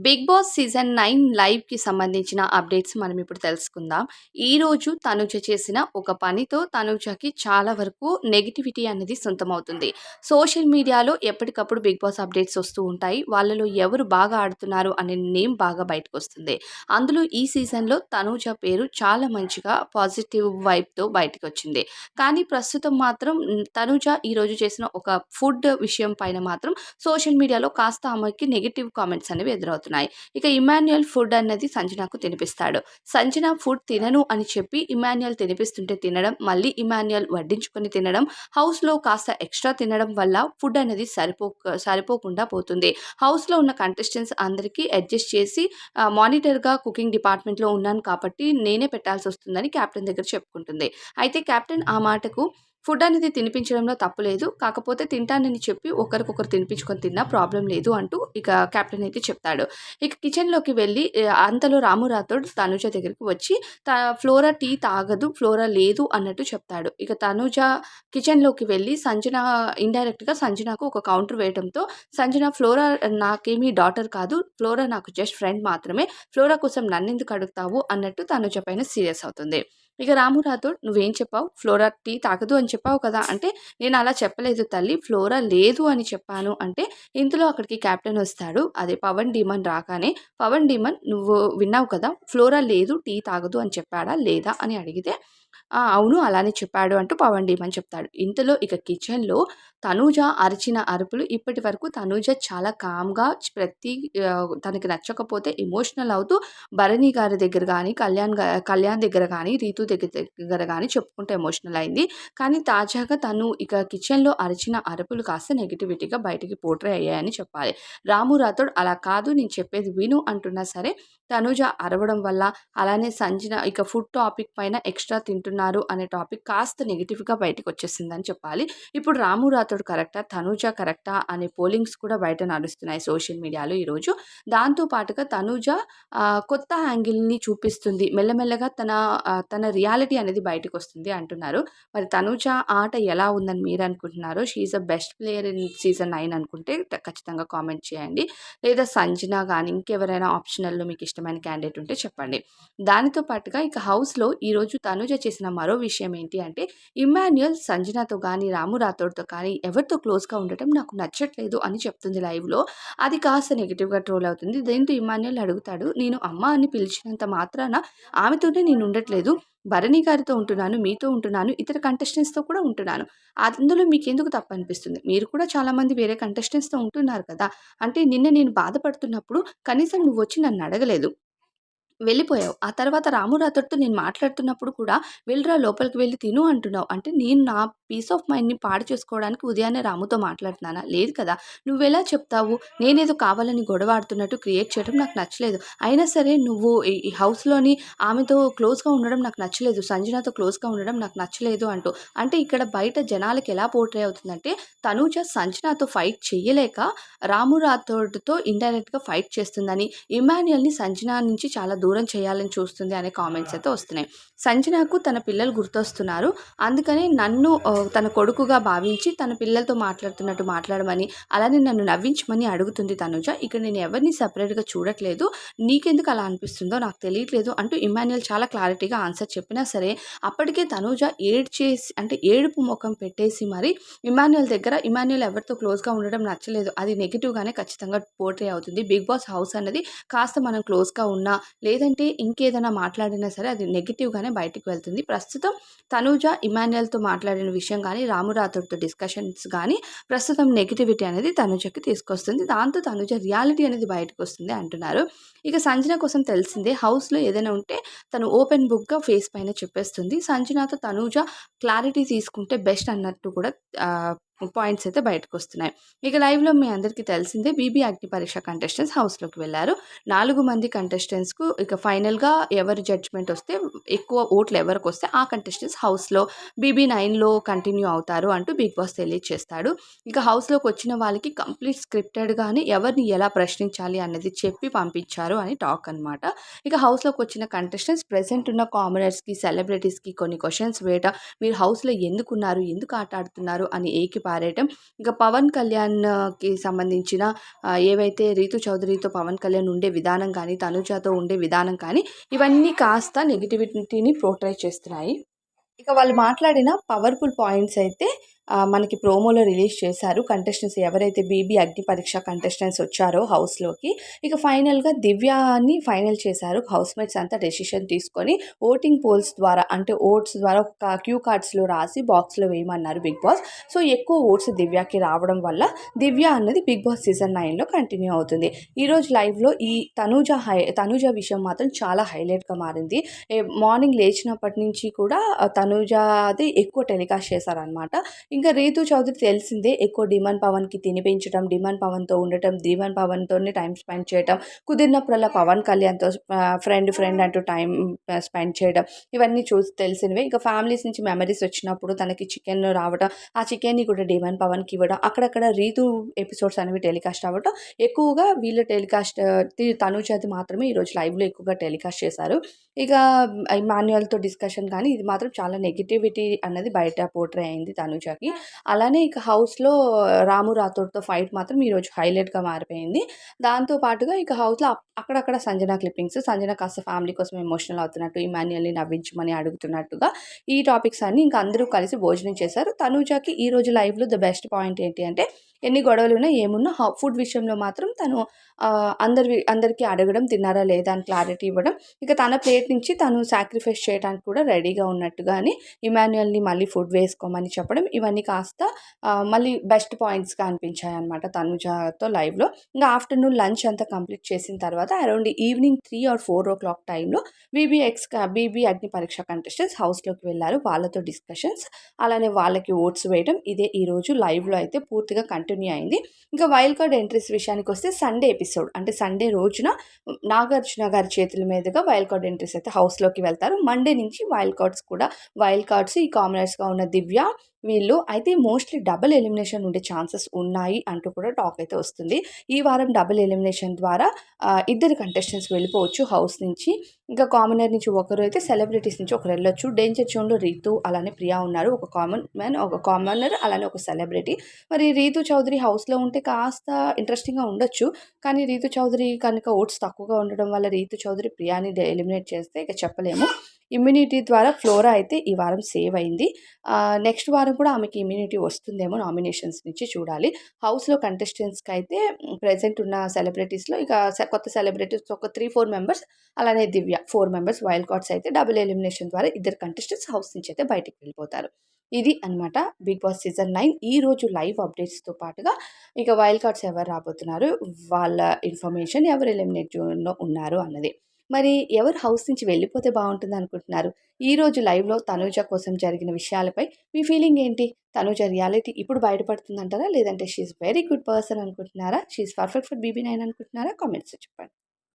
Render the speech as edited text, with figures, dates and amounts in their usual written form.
Big boss season 9 లైవ్‌కి సంబంధించిన updates మనం ఇప్పుడు తెలుసుకుందాం. ఈరోజు తనుజ చేసిన ఒక పనితో తనుజకి చాలా వరకు నెగటివిటీ అనేది సొంతమవుతుంది. సోషల్ మీడియాలో ఎప్పటికప్పుడు బిగ్ బాస్ అప్డేట్స్ వస్తూ ఉంటాయి. వాళ్ళలో ఎవరు బాగా ఆడుతున్నారు అనే నేమ్ బాగా బయటకొస్తుంది. అందులో ఈ సీజన్‌లో తనుజ పేరు చాలా మంచిగా పాజిటివ్ వైబ్‌తో బయటికొచ్చింది. కానీ ప్రస్తుతం మాత్రం తనుజ ఈరోజు చేసిన ఒక ఫుడ్ విషయం పైన మాత్రం సోషల్ మీడియాలో కాస్త ఆమెకి నెగెటివ్ కామెంట్స్ అనేవి ఎదురవుతున్నాయి. ఇక ఇమాన్యుయల్ ఫుడ్ అన్నది సంజనకు తినిపిస్తాడు. సంజన ఫుడ్ తినను అని చెప్పి ఇమాన్యుయల్ తినిపిస్తుంటే తినడం, మళ్ళీ ఇమాన్యుయల్ వడ్డించుకొని తినడం, హౌస్‌లో కాస్త ఎక్స్‌ట్రా తినడం వల్ల ఫుడ్ అనేది సరిపోకుండా పోతుంది. హౌస్‌లో ఉన్న కంటెస్టెంట్స్ అందరికీ అడ్జస్ట్ చేసి మానిటర్‌గా కుకింగ్ డిపార్ట్‌మెంట్‌లో ఉన్నాను కాబట్టి నేనే పెట్టాల్సొస్తుందని కెప్టెన్ దగ్గర చెప్పుకుంటుంది. అయితే కెప్టెన్ ఆ మాటకు ఫుడ్ అనేది తినిపించడంలో తప్పు లేదు. కాకపోతే తింటానని చెప్పి ఒకరికొకరు తినిపించుకొని తిన్నా ప్రాబ్లమ్ లేదు అంటూ ఇక కెప్టెన్ అయితే చెప్తాడు. ఇక కిచెన్‌లోకి వెళ్ళి అంతలో రాము రాథోడ్ తనుజ దగ్గరికి వచ్చి ఫ్లోరా టీ తాగదు, ఫ్లోరా లేదు అన్నట్టు చెప్తాడు. ఇక తనుజ కిచెన్‌లోకి వెళ్ళి ఇండైరెక్ట్‌గా సంజనకు ఒక కౌంటర్ వేయడంతో సంజన ఫ్లోరా నాకేమి డాటర్ కాదు. ఫ్లోరా నాకు జస్ట్ ఫ్రెండ్ మాత్రమే. ఫ్లోరా కోసం నన్నెందుకు అడుగుతావు అన్నట్టు తనుజ పైన సీరియస్ అవుతుంది. ఇక రాము రాథోడ్ "నువ్వేం చెప్పావు? ఫ్లోరా టీ తాగదు అని చెప్పావు కదా!" అంటే "నేను అలా చెప్పలేదు తల్లి. ఫ్లోరా లేదు అని చెప్పాను" అంటే ఇంతలో అక్కడికి కెప్టెన్ వస్తాడు. అదే పవన్ డీమన్ రాగానే పవన్ డీమన్ "నువ్వు విన్నావు కదా! ఫ్లోరా లేదు, టీ తాగదు అని చెప్పాడా? లేదా?" అని అడిగితే "ఆ! అవును అలానే చెప్పాడు" అంటూ పవన్ డీమన్ చెప్తాడు. ఇంతలో ఇక కిచెన్‌లో తనూజ అరిచిన అరుపులు ఇప్పటివరకు తనూజ చాలా కామ్‌గా ప్రతి తనకి నచ్చకపోతే ఎమోషనల్ అవుతూ భరణి గారి దగ్గర గానీ, కళ్యాణ్ దగ్గర గానీ, రీతు దగ్గర గానీ చెప్పుకుంటూ ఎమోషనల్ అయింది. కానీ తాజాగా తను ఇక కిచెన్‌లో అరిచిన అరుపులు కాస్త నెగటివిటీగా బయటికి పోర్ట్రే అయ్యాయని చెప్పాలి. రాము రాథోడ్ అలా కాదు నేను చెప్పేది విను అంటున్నా సరే, తనూజ అరవడం వల్ల, అలానే సంజన ఇక ఫుడ్ టాపిక్ పైన ఎక్స్‌ట్రా తింటున్నారు అనే టాపిక్ కాస్త నెగెటివ్‌గా బయటికొచ్చేసిందని చెప్పాలి. ఇప్పుడు రాము రాథోడ్ కరెక్టా? తనూజ కరెక్టా? అనే పోలింగ్స్ కూడా బయట నడుస్తున్నాయి సోషల్ మీడియాలో ఈరోజు. దాంతో పాటుగా తనూజ కొత్త యాంగిల్‌ని చూపిస్తుంది. మెల్లమెల్లగా తన రియాలిటీ అనేది బయటకొస్తుంది అంటున్నారు. మరి తనూజ ఆట ఎలా ఉందని మీరనుకుంటున్నారో? She is the best player in season 9 అనుకుంటే ఖచ్చితంగా కామెంట్ చేయండి. లేదా సంజన గాని, ఇంకెవరైనా ఆప్షనల్‌లో మీకిష్టమైన క్యాండిడేట్ ఉంటే చెప్పండి. దానితో పాటుగా ఇక హౌస్‌లో ఈరోజు తనూజ చేసిన మరో విషయం ఏంటి అంటే, ఇమ్మాన్యుయల్ సంజనతో గానీ, రాము రాథోడ్‌తో కానీ ఎవరితో క్లోజ్‌గా ఉండటం నాకు నచ్చట్లేదు అని చెప్తుంది లైవ్‌లో. అది కాస్త నెగెటివ్‌గా ట్రోల్ అవుతుంది. దీంతో ఇమ్మాన్యుయల్ అడుగుతాడు, "నేను అమ్మ అని పిలిచినంత మాత్రాన ఆమెతోనే నేను ఉండట్లేదు. భరణి గారితో ఉంటున్నాను, మీతో ఉంటున్నాను, ఇతర కంటెస్టెంట్స్‌తో కూడా ఉంటున్నాను. అందులో మీకెందుకు తప్పనిపిస్తుంది? మీరు కూడా చాలామంది వేరే కంటెస్టెంట్స్‌తో ఉంటున్నారు కదా! అంటే నిన్న నేను బాధపడుతున్నప్పుడు కనీసం నువ్వొచ్చి నన్నడగలేదు. వెళ్ళిపోయావు. ఆ తర్వాత రాము రాథోడ్‌తో నేను మాట్లాడుతున్నప్పుడు కూడా "వెళ్ళిరా లోపలికి వెళ్లి తిను" అంటున్నావు. అంటే నేను నా పీస్ ఆఫ్ మైండ్‌ని పాడు చేసుకోవడానికి ఉదయాన్నే రాముతో మాట్లాడుతున్నానా? లేదు కదా! నువ్వెలా చెప్తావు? నేనేదో కావాలని గొడవ ఆడుతున్నట్టు క్రియేట్ చేయడం నాకు నచ్చలేదు. అయినా సరే నువ్వు ఈ హౌస్‌లోని ఆమెతో క్లోజ్‌గా ఉండడం నాకు నచ్చలేదు. సంజనతో క్లోజ్‌గా ఉండడం నాకు నచ్చలేదు అంటూ. అంటే ఇక్కడ బయట జనాలకి ఎలా పోర్ట్రే అవుతుందంటే తనూజ సంజనతో ఫైట్ చెయ్యలేక రాము రాథోడ్‌తో ఇండైరెక్ట్‌గా ఫైట్ చేస్తుందని, ఇమాన్యుయల్‌ని సంజన నుంచి చాలా దూరం చేయాలని చూస్తుంది అనే కామెంట్స్ అయితే వస్తున్నాయి. సంజనకు తన పిల్లలు గుర్తొస్తున్నారు. అందుకనే నన్ను తన కొడుకుగా భావించి తన పిల్లలతో మాట్లాడుతున్నట్టు మాట్లాడమని, అలానే నన్ను నవ్వించమని అడుగుతుంది తనుజ. ఇక్కడ నేను ఎవరిని సెపరేట్‌గా చూడట్లేదు. నీకెందుకు అలా అనిపిస్తుందో నాకు తెలియట్లేదు అంటూ ఇమాన్యుయల్ చాలా క్లారిటీగా ఆన్సర్ చెప్పినా సరే, అప్పటికే తనుజ ఏడ్చేసి అంటే ఏడుపు మొఖం పెట్టేసి మరి ఇమాన్యుయల్ ఎవరితో క్లోజ్‌గా ఉండడం నచ్చలేదు. అది నెగెటివ్‌గానే ఖచ్చితంగా పోర్ట్రే అవుతుంది. బిగ్ బాస్ హౌస్ అన్నది కాస్త మనం క్లోజ్‌గా ఉన్నా, లేదంటే ఇంకేదైనా మాట్లాడినా సరే అది నెగెటివ్‌గానే బయటికి వెళ్తుంది. ప్రస్తుతం తనూజ ఇమాన్యుయల్‌తో మాట్లాడిన విషయం గానీ, రాము రాథోడ్‌తో డిస్కషన్స్ గానీ, ప్రస్తుతం నెగటివిటీ అనేది తనూజకి తీసుకొస్తుంది. దాంతో తనూజ రియాలిటీ అనేది బయటకొస్తుంది అంటున్నారు. ఇక సంజన కోసం తెలిసిందే హౌస్‌లో ఏదైనా ఉంటే తను ఓపెన్ బుక్‌గా ఫేస్ పైన చెప్పేస్తుంది. సంజనతో తనూజ క్లారిటీ తీసుకుంటే బెస్ట్ అన్నట్టు కూడా ఆహ్, పాయింట్స్ అయితే బయటకొస్తున్నాయి. ఇక లైవ్‌లో మీ అందరికీ తెలిసిందే బీబీ అగ్ని పరీక్ష కంటెస్టెంట్స్ హౌస్‌లోకి వెళ్లారు. 4 మంది కంటెస్టెంట్స్‌కు ఇక ఫైనల్‌గా ఎవరి జడ్జ్‌మెంట్ వస్తే ఎక్కువ ఓట్లు ఎవరికొస్తే ఆ కంటెస్టెంట్స్ హౌస్‌లో బీబీ9లో కంటిన్యూ అవుతారు అంటూ బిగ్ బాస్ తెలియజేస్తాడు. ఇక హౌస్‌లోకొచ్చిన వాళ్ళకి కంప్లీట్ స్క్రిప్టెడ్‌గానే ఎవరిని ఎలా ప్రశ్నించాలి అన్నది చెప్పి పంపించారు అని టాక్ అనమాట. ఇక హౌస్‌లోకొచ్చిన కంటెస్టెంట్స్ ప్రెజెంట్ ఉన్న కామనర్స్‌కి, సెలబ్రిటీస్‌కి కొన్ని క్వెషన్స్ వేయట, మీరు హౌస్‌లో ఎందుకున్నారు? ఎందుకు ఆట ఆడుతున్నారు? అని పారేయటం. ఇంకా పవన్ కళ్యాణ్‌కి సంబంధించిన ఏవైతే రీతు చౌదరితో పవన్ కళ్యాణ్ ఉండే విధానం కానీ, తనుజతో ఉండే విధానం కానీ ఇవన్నీ కాస్త నెగటివిటీని పోర్ట్ray చేస్తున్నాయి. ఇక వాళ్ళు మాట్లాడిన పవర్‌ఫుల్ పాయింట్స్ అయితే మనకి ప్రోమోలో రిలీజ్ చేశారు. కంటెస్టెంట్స్ ఎవరైతే 'బీబీ అగ్ని పరీక్ష' కంటెస్టెంట్స్ వచ్చారో హౌస్‌లోకి, ఇక ఫైనల్‌గా దివ్యాని ఫైనల్ చేశారు. హౌస్‌మేట్స్ అంతా డెసిషన్ తీసుకొని ఓటింగ్ పోల్స్ ద్వారా అంటే ఓట్స్ ద్వారా ఒక క్యూ కార్డ్స్‌లో రాసి బాక్స్‌లో వేయమన్నారు బిగ్ బాస్. సో, ఎక్కువ ఓట్స్ దివ్యాకి రావడం వల్ల దివ్య అన్నది బిగ్ బాస్ సీజన్ 9లో కంటిన్యూ అవుతుంది. ఈరోజు లైవ్‌లో ఈ తనూజ విషయం మాత్రం చాలా హైలైట్‌గా మారింది. మార్నింగ్ లేచినప్పటి నుంచి కూడా తనూజాది ఎక్కువ టెలికాస్ట్ చేశారనమాట. ఇంకా రీతు చౌదరి తెలిసిందే ఎక్కువ డిమాండ్ పవన్‌కి తినిపించడం, డిమాండ్ పవన్‌తో ఉండటం, డిమాండ్ పవన్‌తోనే టైమ్ స్పెండ్ చేయటం, కుదిరినప్పుడల్లా పవన్ కళ్యాణ్‌తో ఫ్రెండ్ అంటూ టైమ్ స్పెండ్ చేయడం, ఇవన్నీ చూసి తెలిసినవే. ఇక ఫ్యామిలీస్ నుంచి మెమరీస్ వచ్చినప్పుడు తనకి చికెన్ రావడం, ఆ చికెన్‌ని కూడా డిమాండ్ పవన్‌కి ఇవ్వడం, అక్కడక్కడ రీతు ఎపిసోడ్స్ అనేవి టెలికాస్ట్ అవ్వడం, ఎక్కువగా వీళ్ళ టెలికాస్ట్ తనూజది మాత్రమే ఈరోజు లైవ్‌లో ఎక్కువగా టెలికాస్ట్ చేశారు. ఇక ఇమాన్యుయల్‌తో డిస్కషన్ కానీ ఇది మాత్రం చాలా నెగటివిటీ అన్నది బయట పోర్ట్రే అయింది తనూజకి. అలానే ఇక హౌస్‌లో రాము రాథోడ్‌తో ఫైట్ మాత్రం ఈరోజు హైలైట్‌గా మారిపోయింది. దాంతో పాటుగా ఇక హౌస్‌లో అక్కడక్కడ సంజన క్లిప్పింగ్స్, సంజన కాస్త ఫ్యామిలీ కోసం ఎమోషనల్ అవుతున్నట్టు, ఇమాన్యుయల్‌ని నవ్వించమని అడుగుతున్నట్టుగా ఈ టాపిక్స్ అన్నీ ఇంకా అందరూ కలిసి భోజనం చేశారు. తనూజకి ఈరోజు లైవ్‌లో ద బెస్ట్ పాయింట్ ఏంటి అంటే ఎన్ని గొడవలున్నా ఏమున్నా ఫుడ్ విషయంలో మాత్రం తను అందరికీ అడగడం, తిన్నారా లేదా అని క్లారిటీ ఇవ్వడం, ఇక తన ప్లేట్ నుంచి తను సాక్రిఫైస్ చేయడానికి కూడా రెడీగా ఉన్నట్టుగాని ఇమాన్యుయల్‌ని మళ్ళీ ఫుడ్ వేసుకోమని చెప్పడం, ఇవన్నీ కాస్త మళ్ళీ బెస్ట్ పాయింట్స్‌గా అనిపించాయన్నమాట తనుజతో లైవ్‌లో. ఇంగా ఆఫ్టర్‌నూన్ లంచ్ అంతా కంప్లీట్ చేసిన తర్వాత అరౌండ్ ఈవినింగ్ 3 ఆర్ 4 టైంలో బీబీ అగ్ని పరీక్ష కంటెస్టెంట్స్ హౌస్‌లోకి వెళ్లారు. వాళ్ళతో డిస్కషన్స్, అలానే వాళ్ళకి ఓట్స్ వేయడం ఇదే ఈరోజు లైవ్‌లో అయితే పూర్తిగా కంటిన్యూ అయింది. ఇంకా వైల్డ్ కార్డ్ ఎంట్రీస్ విషయానికొస్తే సండే ఎపిసోడ్ అంటే సండే రోజున నాగార్జున గారి చేతుల మీదుగా వైల్డ్ కార్డ్ ఎంట్రీస్ అయితే హౌస్‌లోకి వెళ్తారు. మండే నుంచి వైల్డ్ కార్డ్స్ ఈ కామనర్స్‌గా ఉన్న దివ్య వీళ్ళు అయితే మోస్ట్‌లీ డబుల్ ఎలిమినేషన్ ఉండే ఛాన్సెస్ ఉన్నాయి అంటూ కూడా టాక్ అయితే వస్తుంది. ఈ వారం డబుల్ ఎలిమినేషన్ ద్వారా ఇద్దరు కంటెస్టెంట్స్ వెళ్ళిపోవచ్చు హౌస్ నుంచి. ఇంకా కామనర్ నుంచి ఒకరు అయితే సెలబ్రిటీస్ నుంచి ఒకరు వెళ్ళొచ్చు. డేంజర్ జోన్‌లో రీతు అలానే ప్రియా ఉన్నారు. ఒక కామనర్ అలానే ఒక సెలబ్రిటీ. మరి రీతు చౌదరి హౌస్‌లో ఉంటే కాస్త ఇంట్రెస్టింగ్‌గా ఉండొచ్చు. కానీ రీతు చౌదరి కనుక ఓట్స్ తక్కువగా ఉండడం వల్ల రీతు చౌదరి ప్రియాని ఎలిమినేట్ చేస్తే ఇక చెప్పలేము. ఇమ్యూనిటీ ద్వారా ఫ్లోరా అయితే ఈ వారం సేవ్ అయింది. నెక్స్ట్ వారం కూడా ఆమెకి ఇమ్యూనిటీ వస్తుందేమో నామినేషన్స్ నుంచి చూడాలి. హౌస్‌లో కంటెస్టెంట్స్‌కి అయితే ప్రెజెంట్ ఉన్న సెలబ్రిటీస్‌లో ఇక కొత్త సెలబ్రిటీస్ ఒక 3, 4 మెంబర్స్ అలానే దివ్య 4 మెంబర్స్ వైల్డ్ కార్డ్స్ అయితే డబుల్ ఎలిమినేషన్ ద్వారా ఇద్దరు కంటెస్టెంట్స్ హౌస్ నుంచి అయితే బయటికి వెళ్ళిపోతారు. ఇది అన్నమాట బిగ్ బాస్ సీజన్ 9 ఈరోజు లైవ్ అప్డేట్స్‌తో పాటుగా ఇక వైల్డ్ కార్డ్స్ ఎవరు రాబోతున్నారు, వాళ్ళ ఇన్ఫర్మేషన్ ఎవరు ఎలిమినేట్ జోన్‌లో ఉన్నారు అన్నది. మరి ఎవరు హౌస్ నుంచి వెళ్ళిపోతే బావుంటుందనుకుంటున్నారు? ఈరోజు లైవ్‌లో తనూజ కోసం జరిగిన విషయాలపై మీ ఫీలింగ్ ఏంటి? తనూజ రియాలిటీ ఇప్పుడు బయటపడుతుందంటారా? లేదంటే she is very good person అనుకుంటున్నారా? షీ ఈస్ పర్ఫెక్ట్ ఫర్ బీబీ9 అనుకుంటున్నారా? కామెంట్స్‌లో చెప్పండి.